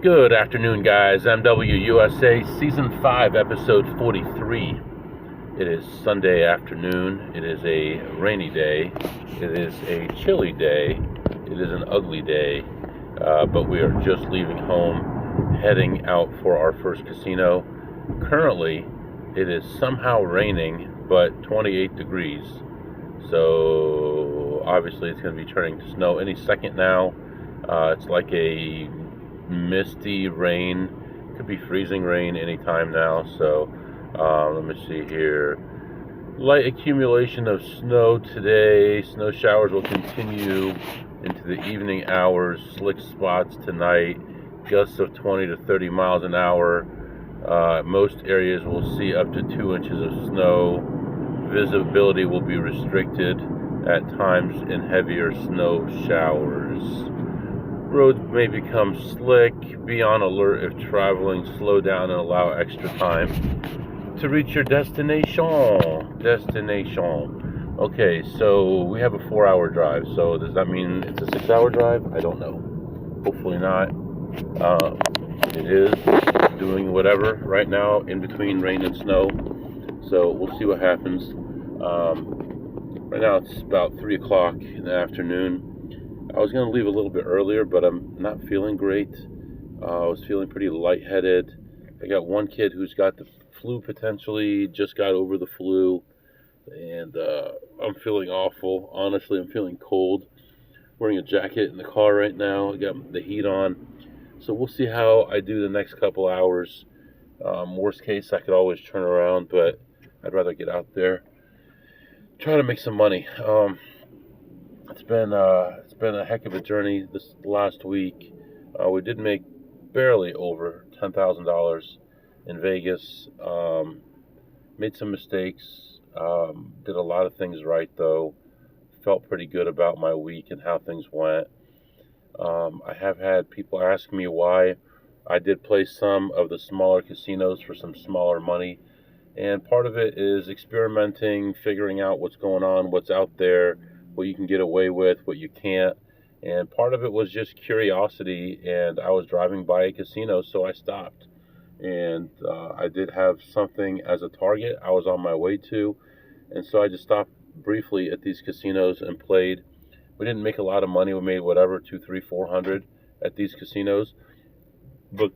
Good afternoon, guys. MWUSA Season 5, Episode 43. It is Sunday afternoon. It is a rainy day. It is a chilly day. It is an ugly day. But we are just leaving home, heading out for our first casino. Currently, it is somehow raining, but 28 degrees. So, obviously, it's going to be turning to snow any second now. It's like a misty rain, could be freezing rain anytime now. So let me see here. Light accumulation of snow today. Snow showers will continue into the evening hours. Slick spots tonight. Gusts of 20 to 30 miles an hour. Most areas will see up to 2 inches of snow. Visibility will be restricted at times in heavier snow showers. Roads may become slick. Be on alert if traveling. Slow down and allow extra time to reach your destination. Okay, so we have a 4-hour drive. So does that mean it's a 6-hour drive? I don't know. Hopefully not. It is doing whatever right now in between rain and snow. So we'll see what happens. Right now it's about 3 o'clock in the afternoon. I was going to leave a little bit earlier, but I'm not feeling great. I was feeling pretty lightheaded. I got one kid who's got the flu potentially, just got over the flu, and I'm feeling awful. Honestly, I'm feeling cold. Wearing a jacket in the car right now. I got the heat on. So we'll see how I do the next couple hours. Worst case, I could always turn around, but I'd rather get out there. Try to make some money. It's been a heck of a journey this last week. We did make barely over $10,000 in Vegas. Made some mistakes. Did a lot of things right though. Felt pretty good about my week and how things went. I have had people ask me why I did play some of the smaller casinos for some smaller money. And part of it is experimenting, figuring out what's going on, what's out there, what you can get away with, what you can't. And part of it was just curiosity, and I was driving by a casino, so I stopped. And I did have something as a target I was on my way to, and so I just stopped briefly at these casinos and played. We didn't make a lot of money. We made whatever, 200, 300, 400 at these casinos. But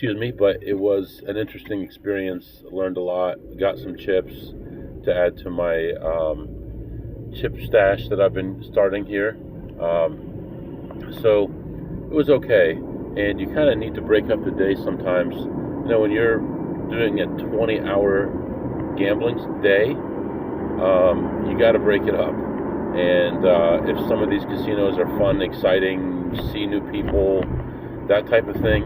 it was an interesting experience. Learned a lot. Got some chips to add to my chip stash that I've been starting here. So it was okay. And you kind of need to break up the day sometimes. You know, when you're doing a 20-hour gambling day, you got to break it up. And if some of these casinos are fun, exciting, see new people, that type of thing,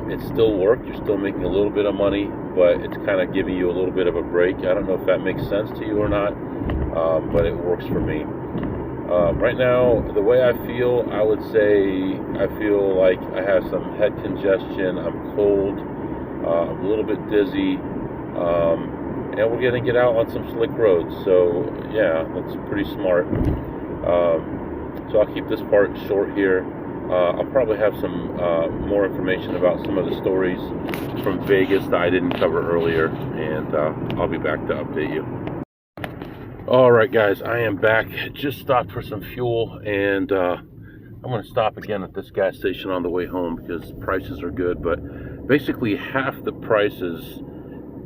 it's still work. You're still making a little bit of money, but it's kind of giving you a little bit of a break. I don't know if that makes sense to you or not, but it works for me. Right now, the way I feel, I would say I feel like I have some head congestion. I'm cold, I'm a little bit dizzy, and we're going to get out on some slick roads. So, yeah, that's pretty smart. So I'll keep this part short here. I'll probably have some more information about some of the stories from Vegas that I didn't cover earlier, and I'll be back to update you. Alright guys, I am back. Just stopped for some fuel, and I'm going to stop again at this gas station on the way home because prices are good, but basically half the prices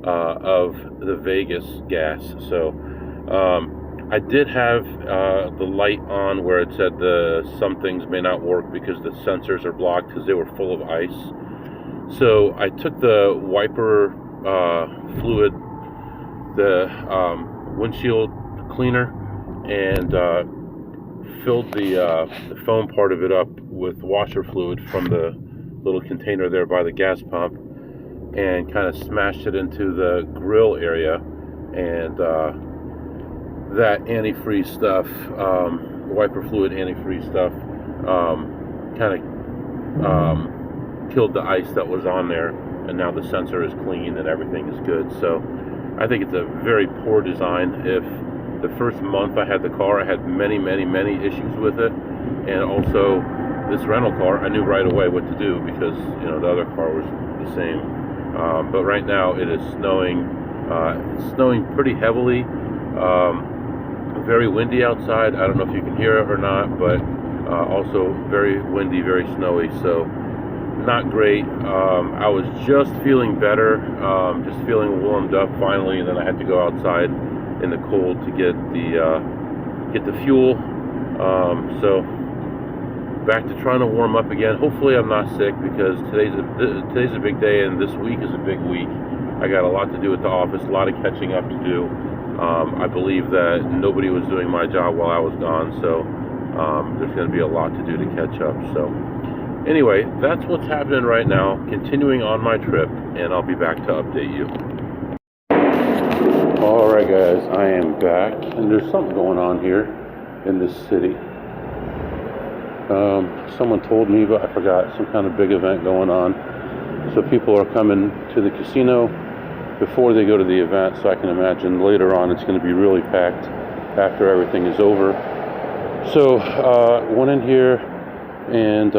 of the Vegas gas. So I did have the light on where it said some things may not work because the sensors are blocked because they were full of ice. So I took the wiper fluid, the windshield cleaner, and filled the foam part of it up with washer fluid from the little container there by the gas pump, and kind of smashed it into the grill area, and that antifreeze stuff, wiper fluid antifreeze stuff, kind of killed the ice that was on there, and now the sensor is clean and everything is good. So I think it's a very poor design. If the first month I had the car, I had many issues with it, and also this rental car, I knew right away what to do because, you know, the other car was the same. But right now it is snowing. It's snowing pretty heavily. Very windy outside. I don't know if you can hear it or not, but also very windy, very snowy. So not great. I was just feeling better, just feeling warmed up finally, and then I had to go outside in the cold to get the fuel. So back to trying to warm up again. Hopefully I'm not sick because today's a big day, and this week is a big week. I got a lot to do at the office, a lot of catching up to do. I believe that nobody was doing my job while I was gone, so there's going to be a lot to do to catch up. So anyway, that's what's happening right now. Continuing on my trip, and I'll be back to update you. Alright guys, I am back, and there's something going on here in this city. Someone told me, but I forgot, some kind of big event going on. So people are coming to the casino before they go to the event, so I can imagine later on it's going to be really packed after everything is over. So went in here, and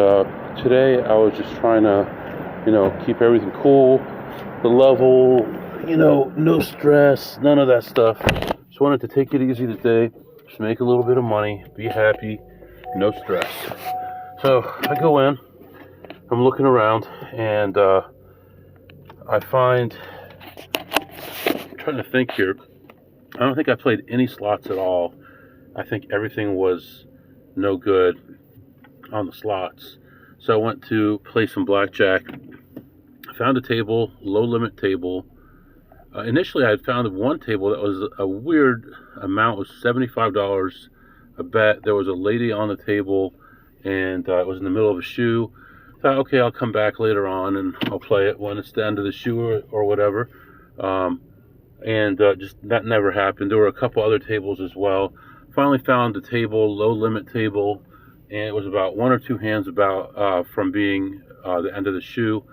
today I was just trying to, you know, keep everything cool, the level, you know, no stress, none of that stuff. Just wanted to take it easy today, just make a little bit of money, be happy, no stress. So I go in, I'm looking around, and I find, I'm trying to think here, I don't think I played any slots at all. I think everything was no good on the slots. So I went to play some blackjack. I found a table, low limit table. Initially I had found one table that was a weird amount, it was $75 a bet. There was a lady on the table, and it was in the middle of a shoe. I thought, okay, I'll come back later on and I'll play it when it's the end of the shoe or whatever. Just that never happened. There were a couple other tables as well. Finally found a table, low limit table, and it was about one or two hands from being the end of the shoe.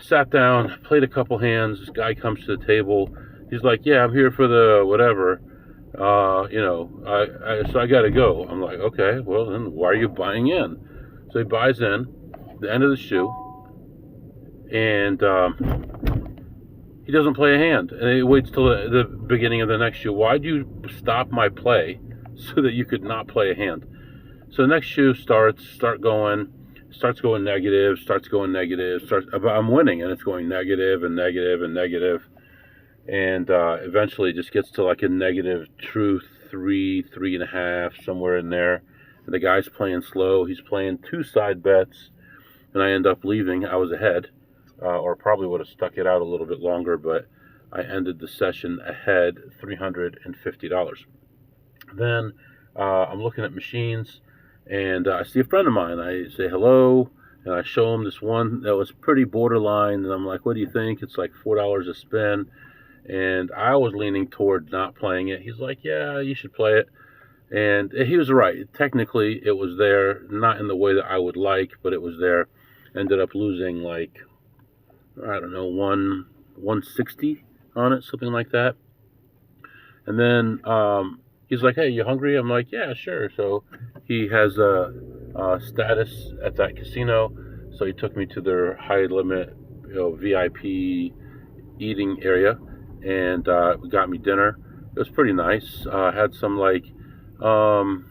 Sat down, played a couple hands. This guy comes to the table. He's like, yeah, I'm here for the whatever. You know, so I got to go. I'm like, okay, well then why are you buying in? So he buys in the end of the shoe, and he doesn't play a hand, and he waits till the beginning of the next shoe. Why'd you stop my play so that you could not play a hand? So the next shoe starts going negative, I'm winning, and it's going negative and negative and negative, and eventually it just gets to like a negative three and a half, somewhere in there. And the guy's playing slow. He's playing two side bets, and I end up leaving. I was ahead, or probably would have stuck it out a little bit longer, but I ended the session ahead $350. Then I'm looking at machines, and I see a friend of mine. I say hello, and I show him this one that was pretty borderline, and I'm like, what do you think? It's like $4 a spin, and I was leaning toward not playing it. He's like, yeah, you should play it. And he was right. Technically, it was there, not in the way that I would like, but it was there. Ended up losing like, I don't know, 160 on it, something like that. And then he's like, hey, you hungry? I'm like, yeah, sure. So he has a status at that casino, so he took me to their high limit, you know, VIP eating area, and got me dinner. It was pretty nice. Had some like kind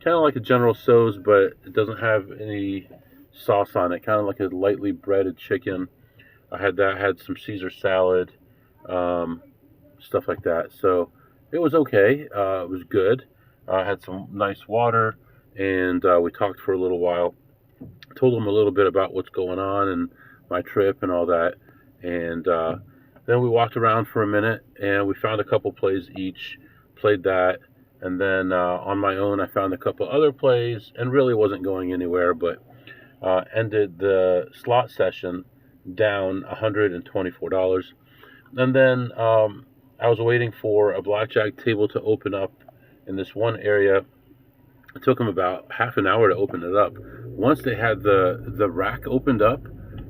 of like a General Tso's, but it doesn't have any sauce on it. Kind of like a lightly breaded chicken. I had that. Had some Caesar salad, stuff like that. So it was okay. It was good. I had some nice water, and we talked for a little while. Told him a little bit about what's going on and my trip and all that. And then we walked around for a minute, and we found a couple plays each. Played that. And then on my own, I found a couple other plays, and really wasn't going anywhere, but ended the slot session down $124. And then I was waiting for a blackjack table to open up in this one area. It took them about half an hour to open it up. Once they had the rack opened up,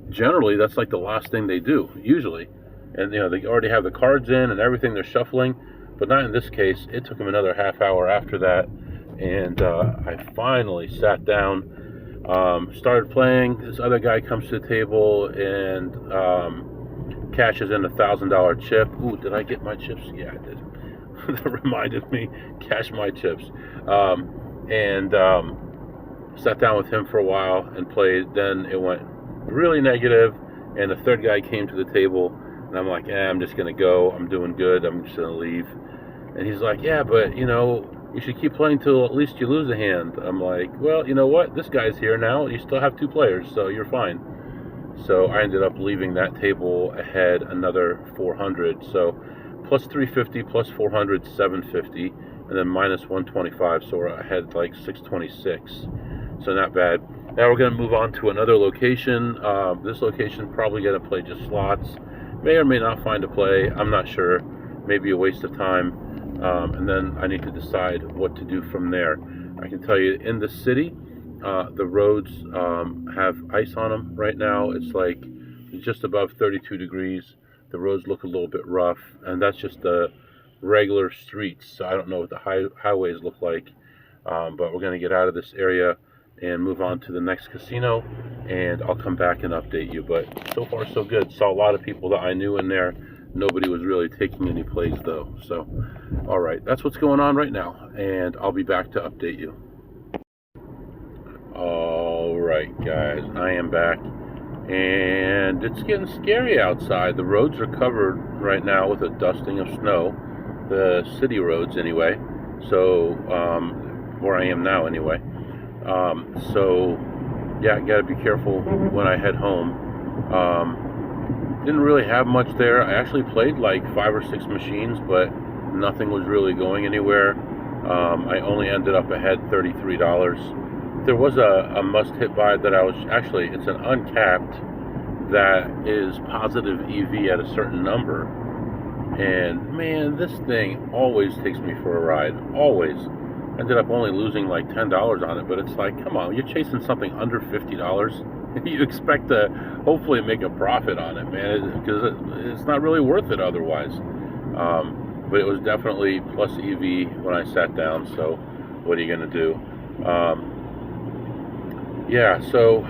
generally that's like the last thing they do, usually. And you know, they already have the cards in and everything, they're shuffling. But not in this case. It took him another half hour after that, and I finally sat down Started playing. This other guy comes to the table and cashes in $1,000 chip. Ooh, did I get my chips? Yeah, I did. That reminded me, cash my chips. And sat down with him for a while and played. Then it went really negative, and the third guy came to the table, and I'm like, I'm just gonna go. I'm doing good. I'm just gonna leave. And he's like, yeah, but you should keep playing till at least you lose a hand. I'm like, well, you know what? This guy's here now. You still have 2 players, so you're fine. So I ended up leaving that table ahead another 400. So plus 350, plus 400, 750, and then minus 125. So we're ahead like 626. So not bad. Now we're going to move on to another location. This location probably going to play just slots. May or may not find a play. I'm not sure. Maybe a waste of time. And then I need to decide what to do from there. I can tell you in the city, the roads have ice on them right now. It's like just above 32 degrees. The roads look a little bit rough, and that's just the regular streets. So I don't know what the highways look like, but we're going to get out of this area and move on to the next casino, and I'll come back and update you. But so far so good. Saw a lot of people that I knew in there. Nobody was really taking any plays though. So all right, that's what's going on right now, and I'll be back to update you. All right guys, I am back, and it's getting scary outside. The roads are covered right now with a dusting of snow, the city roads anyway. So where I am now anyway. So yeah, gotta be careful when I head home. Didn't really have much there. I actually played like 5 or 6 machines, but nothing was really going anywhere. I only ended up ahead $33. There was a must-hit buy that I was actually, it's an uncapped that is positive EV at a certain number. And man, this thing always takes me for a ride. Always. Ended up only losing like $10 on it, but it's like, come on, you're chasing something under $50. You expect to hopefully make a profit on it, man, because it's not really worth it otherwise. But it was definitely plus EV when I sat down, so what are you going to do? Yeah, so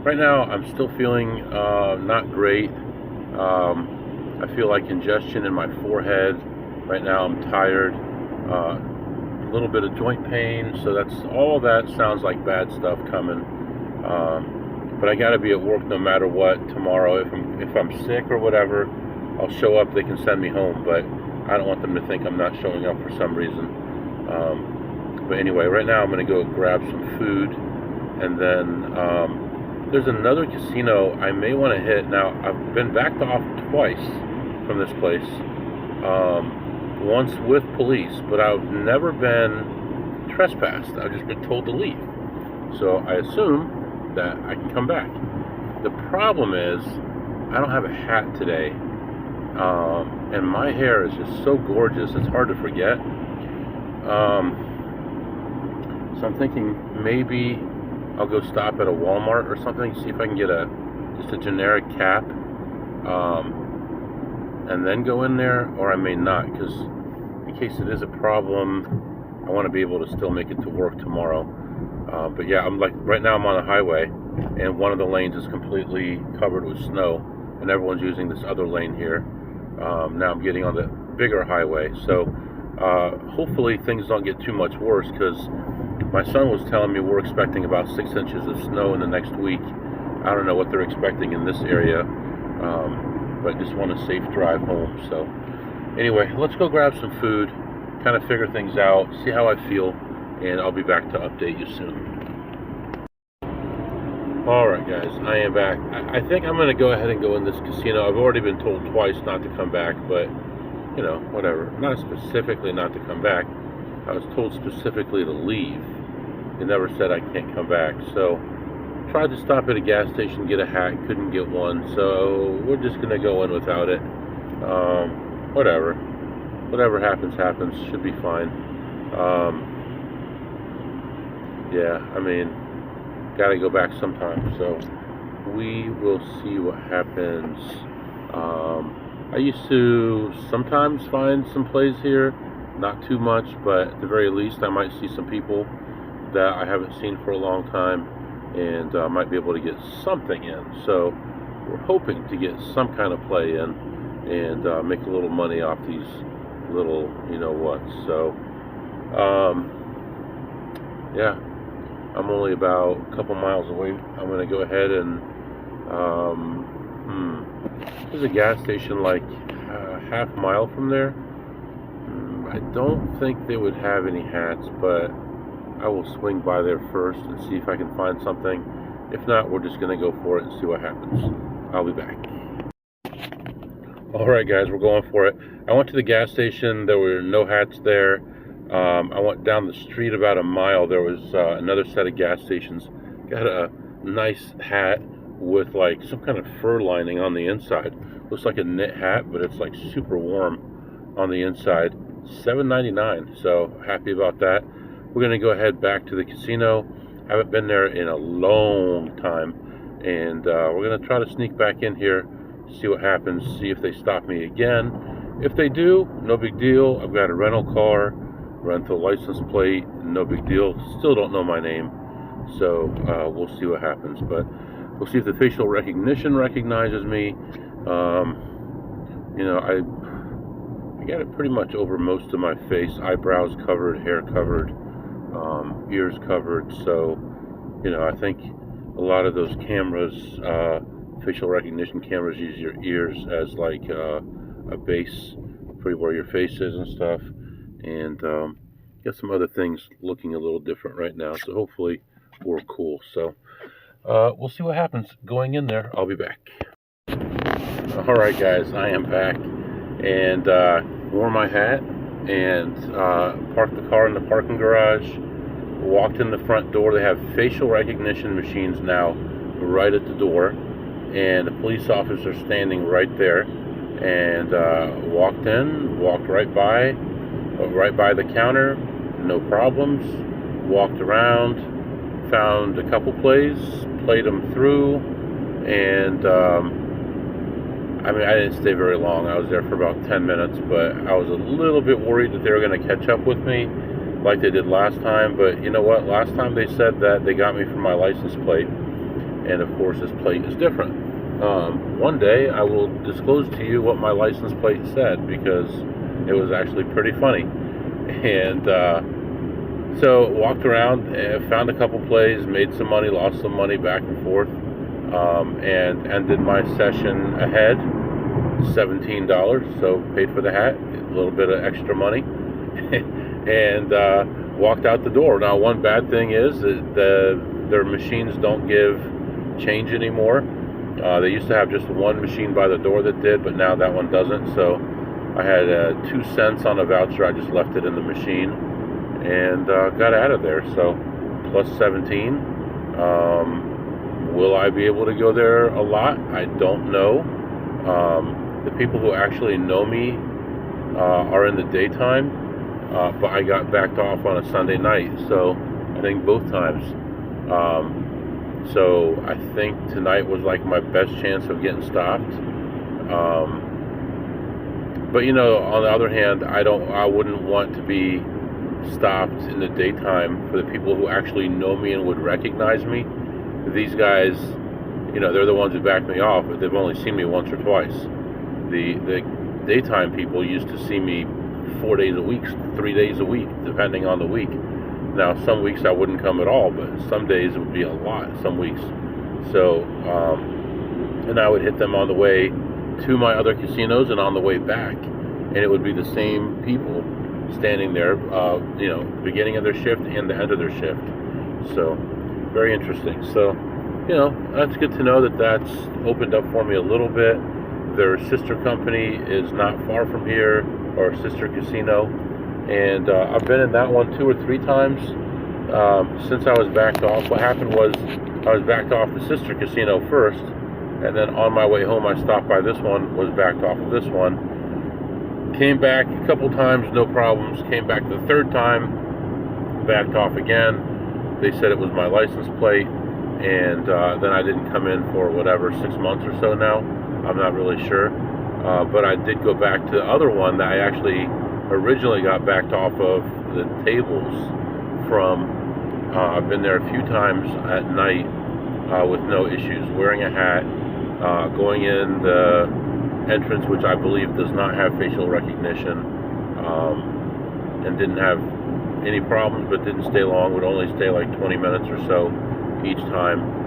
right now I'm still feeling not great. I feel like congestion in my forehead. Right now I'm tired. A little bit of joint pain, so that's all. That sounds like bad stuff coming. But I got to be at work no matter what tomorrow. If I'm sick or whatever, I'll show up. They can send me home, but I don't want them to think I'm not showing up for some reason. But anyway, right now I'm going to go grab some food, and then there's another casino I may want to hit. Now I've been backed off twice from this place. Once with police, but I've never been trespassed. I've just been told to leave. So I assume that I can come back. The problem is I don't have a hat today, and my hair is just so gorgeous, it's hard to forget. So I'm thinking maybe I'll go stop at a Walmart or something, see if I can get just a generic cap, and then go in there, or I may not, because in case it is a problem, I want to be able to still make it to work tomorrow. But yeah, I'm like, right now I'm on a highway, and one of the lanes is completely covered with snow, and everyone's using this other lane here. Now I'm getting on the bigger highway, so hopefully things don't get too much worse, because my son was telling me we're expecting about 6 inches of snow in the next week. I don't know what they're expecting in this area, but I just want a safe drive home. So anyway, let's go grab some food, kind of figure things out, see how I feel, and I'll be back to update you soon. Alright guys, I am back. I think I'm going to go ahead and go in this casino. I've already been told twice not to come back, but you know, whatever. Not specifically not to come back. I was told specifically to leave. They never said I can't come back. So tried to stop at a gas station, get a hat, couldn't get one, so we're just going to go in without it. Whatever happens, should be fine. Yeah, I mean, gotta go back sometime, so we will see what happens. I used to sometimes find some plays here, not too much, but at the very least I might see some people that I haven't seen for a long time. and might be able to get something in. So we're hoping to get some kind of play in and make a little money off these little, you know what. So yeah, I'm only about a couple miles away. I'm going to go ahead and there's a gas station like half mile from there. I don't think they would have any hats, but I will swing by there first and see if I can find something. If not, we're just going to go for it and see what happens. I'll be back. Alright guys, we're going for it. I went to the gas station. There were no hats there. I went down the street about a mile. There was another set of gas stations. Got a nice hat with like some kind of fur lining on the inside. Looks like a knit hat, but it's like super warm on the inside. $7.99, so happy about that. We're going to go ahead back to the casino. Haven't been there in a long time, and we're going to try to sneak back in here, see what happens, see if they stop me again. If they do, no big deal. I've got a rental car, rental license plate, no big deal. Still don't know my name, so we'll see what happens. But we'll see if the facial recognition recognizes me. You know, I got it pretty much over most of my face, eyebrows covered, hair covered, ears covered. So, you know, I think a lot of those cameras, facial recognition cameras, use your ears as like a base for where your face is and stuff. And got some other things looking a little different right now. So hopefully we're cool. So we'll see what happens going in there. I'll be back. All right, guys, I am back. And wore my hat and parked the car in the parking garage, walked in the front door. They have facial recognition machines now right at the door, and a police officer standing right there, and walked in, walked right by the counter, no problems, walked around, found a couple plays, played them through, and I mean, I didn't stay very long. I was there for about 10 minutes, but I was a little bit worried that they were going to catch up with me like they did last time. But you know what? Last time they said that they got me for my license plate, and of course this plate is different. One day I will disclose to you what my license plate said, because it was actually pretty funny. And so walked around, found a couple plays, made some money, lost some money, back and forth. And ended my session ahead, $17, so paid for the hat, a little bit of extra money, and walked out the door. Now, one bad thing is that their machines don't give change anymore. They used to have just one machine by the door that did, but now that one doesn't. So I had 2 cents on a voucher. I just left it in the machine and got out of there. So plus 17. Will I be able to go there a lot? I don't know. The people who actually know me are in the daytime, but I got backed off on a Sunday night, so I think both times. So I think tonight was like my best chance of getting stopped. But you know, on the other hand, I wouldn't want to be stopped in the daytime for the people who actually know me and would recognize me. These guys, you know, they're the ones who backed me off, but they've only seen me once or twice. The daytime people used to see me 4 days a week, 3 days a week, depending on the week. Now, some weeks I wouldn't come at all, but some days it would be a lot, some weeks. So, and I would hit them on the way to my other casinos and on the way back, and it would be the same people standing there, you know, beginning of their shift and the end of their shift. So, very interesting. So, you know, that's good to know that that's opened up for me a little bit. Their sister company is not far from here, or sister casino, and I've been in that one 2 or 3 times since I was backed off. What happened was I was backed off the sister casino first, and then on my way home I stopped by this one, was backed off of this one, came back a couple times, no problems, came back the 3rd time, backed off again. They said it was my license plate, and then I didn't come in for whatever, 6 months or so now. I'm not really sure. But I did go back to the other one that I actually originally got backed off of the tables from. I've been there a few times at night with no issues. Wearing a hat, going in the entrance, which I believe does not have facial recognition, and didn't have any problems, but didn't stay long. Would only stay like 20 minutes or so each time.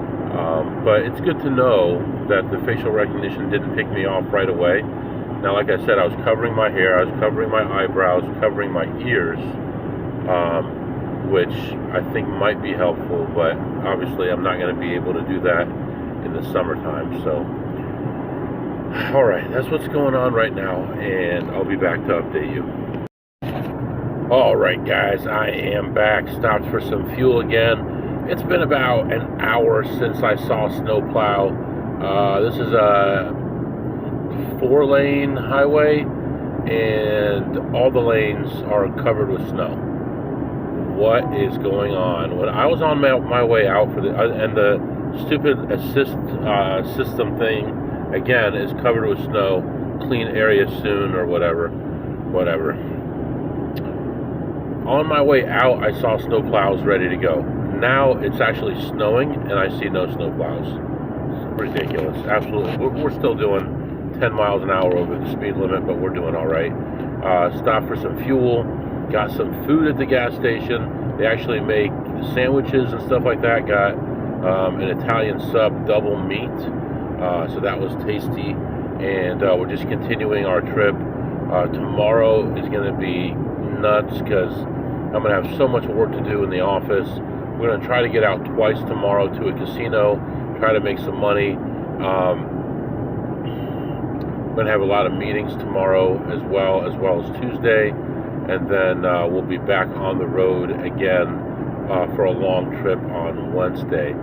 But it's good to know that the facial recognition didn't pick me off right away. Now, like I said, I was covering my hair, I was covering my eyebrows, covering my ears, which I think might be helpful, but obviously I'm not going to be able to do that in the summertime. So, alright, that's what's going on right now, and I'll be back to update you. Alright guys, I am back. Stopped for some fuel again. It's been about an hour since I saw snowplow. This is a 4-lane highway, and all the lanes are covered with snow. What is going on? When I was on my way out for and the stupid assist system thing again is covered with snow. Clean area soon or whatever. On my way out, I saw snowplows ready to go. Now it's actually snowing, and I see no snowplows. It's ridiculous. Absolutely. We're still doing 10 miles an hour over the speed limit, but we're doing all right. Stopped for some fuel. Got some food at the gas station. They actually make sandwiches and stuff like that. Got an Italian sub double meat. So that was tasty. And we're just continuing our trip. Tomorrow is going to be nuts because I'm going to have so much work to do in the office. We're going to try to get out twice tomorrow to a casino, try to make some money. We're going to have a lot of meetings tomorrow as well as Tuesday. And then we'll be back on the road again for a long trip on Wednesday.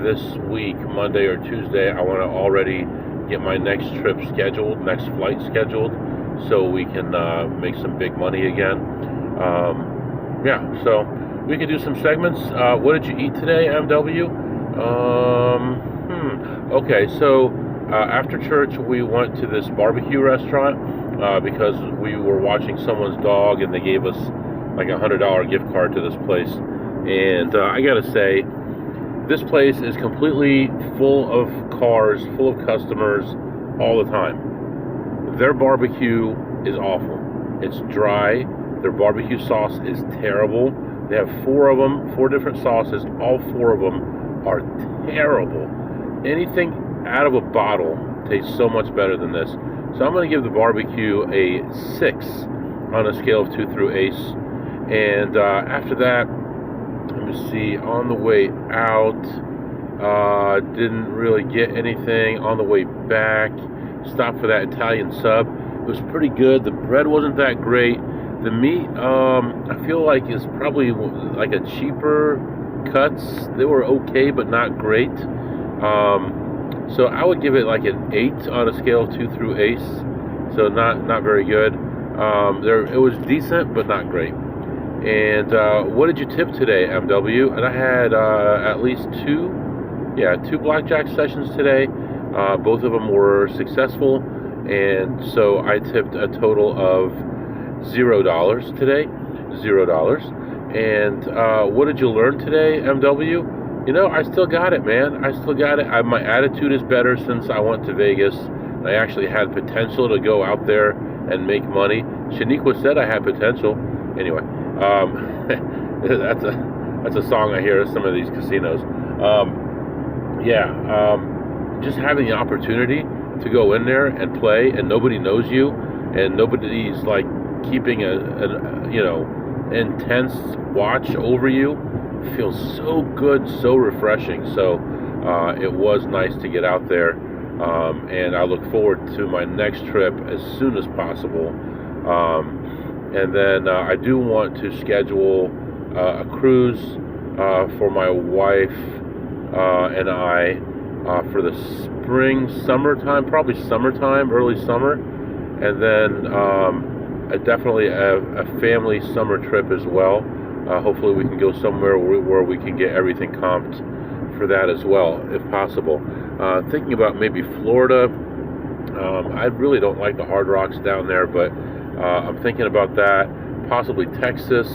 This week, Monday or Tuesday, I want to already get my next trip scheduled, next flight scheduled, so we can make some big money again. So we can do some segments. What did you eat today, MW? Okay, so after church, we went to this barbecue restaurant because we were watching someone's dog, and they gave us like a $100 gift card to this place. And I gotta say, this place is completely full of cars, full of customers all the time. Their barbecue is awful. It's dry. Their barbecue sauce is terrible. They have 4 of them, 4 different sauces. All 4 of them are terrible. Anything out of a bottle tastes so much better than this. So I'm going to give the barbecue a 6 on a scale of 2 through ace. And after that, let me see, on the way out, didn't really get anything. On the way back, stopped for that Italian sub. It was pretty good. The bread wasn't that great. The meat, I feel like is probably like a cheaper cuts. They were okay, but not great. So I would give it like an 8 on a scale of 2 through ace. So not very good. It was decent, but not great. And what did you tip today, MW? And I had at least 2 blackjack sessions today. Both of them were successful, and so I tipped a total of $0 today. $0. And what did you learn today, MW? You know, I still got it, man. I still got it. My attitude is better since I went to Vegas. I actually had potential to go out there and make money. Shaniqua said I had potential. Anyway, that's a song I hear at some of these casinos. Just having the opportunity to go in there and play, and nobody knows you, and nobody's like keeping an intense watch over you, feels so good, so refreshing. So it was nice to get out there, and I look forward to my next trip as soon as possible. And then I do want to schedule a cruise for my wife and I for the summertime, probably summertime, early summer. And then definitely a family summer trip as well. Hopefully we can go somewhere where we can get everything comped for that as well, if possible. Thinking about maybe Florida. I really don't like the Hard Rocks down there, but I'm thinking about that. Possibly Texas,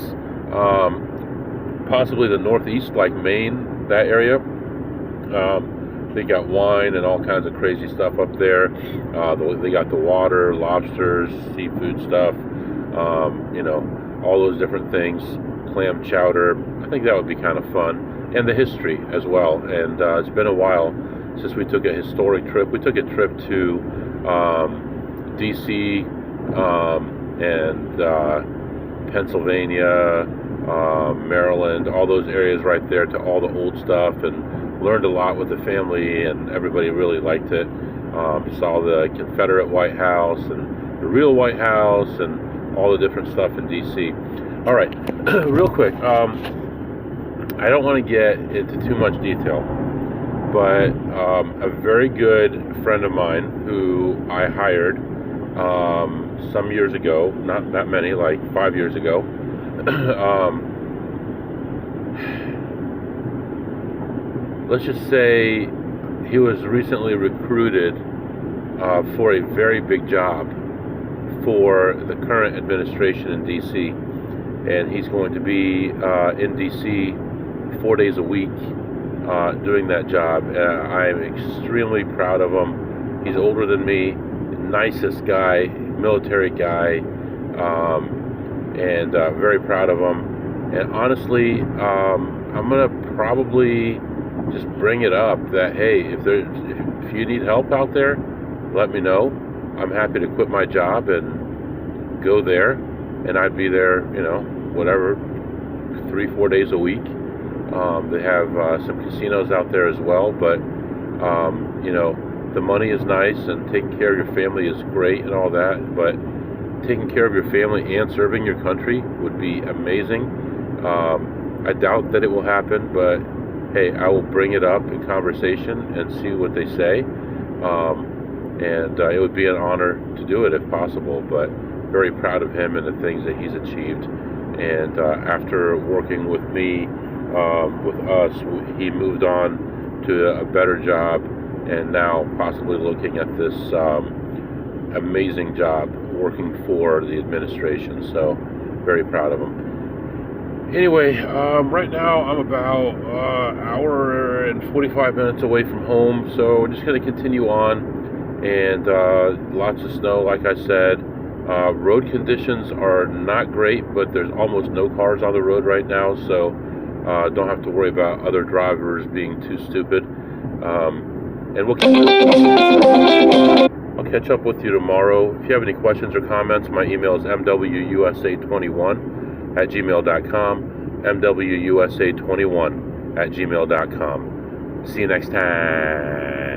possibly the Northeast, like Maine, that area. They got wine and all kinds of crazy stuff up there. They got the water, lobsters, seafood stuff, all those different things, clam chowder. I think that would be kind of fun. And the history as well. And it's been a while since we took a historic trip. We took a trip to D.C. And Pennsylvania, Maryland, all those areas right there, to all the old stuff, and learned a lot with the family, and everybody really liked it. Saw the Confederate White House and the real White House and all the different stuff in D.C. All right, real quick, I don't want to get into too much detail, but a very good friend of mine who I hired some years ago, not that many, like 5 years ago, let's just say he was recently recruited for a very big job for the current administration in D.C. And he's going to be in D.C. 4 days a week doing that job. I'm extremely proud of him. He's older than me, nicest guy, military guy, and very proud of him. And honestly, I'm gonna probably just bring it up that, hey, if you need help out there, let me know. I'm happy to quit my job and go there, and I'd be there, whatever, 3-4 days a week. They have some casinos out there as well, but the money is nice, and taking care of your family is great and all that, but taking care of your family and serving your country would be amazing. I doubt that it will happen, but hey, I will bring it up in conversation and see what they say. And it would be an honor to do it if possible, but very proud of him and the things that he's achieved. And after working with me, with us, he moved on to a better job, and now possibly looking at this amazing job working for the administration. So very proud of him. Anyway, right now I'm about hour and 45 minutes away from home, so we're just going to continue on. And lots of snow, like I said. Road conditions are not great, but there's almost no cars on the road right now, so don't have to worry about other drivers being too stupid. And I'll catch up with you tomorrow. If you have any questions or comments, my email is mwusa21@gmail.com, mwusa21@gmail.com. See you next time.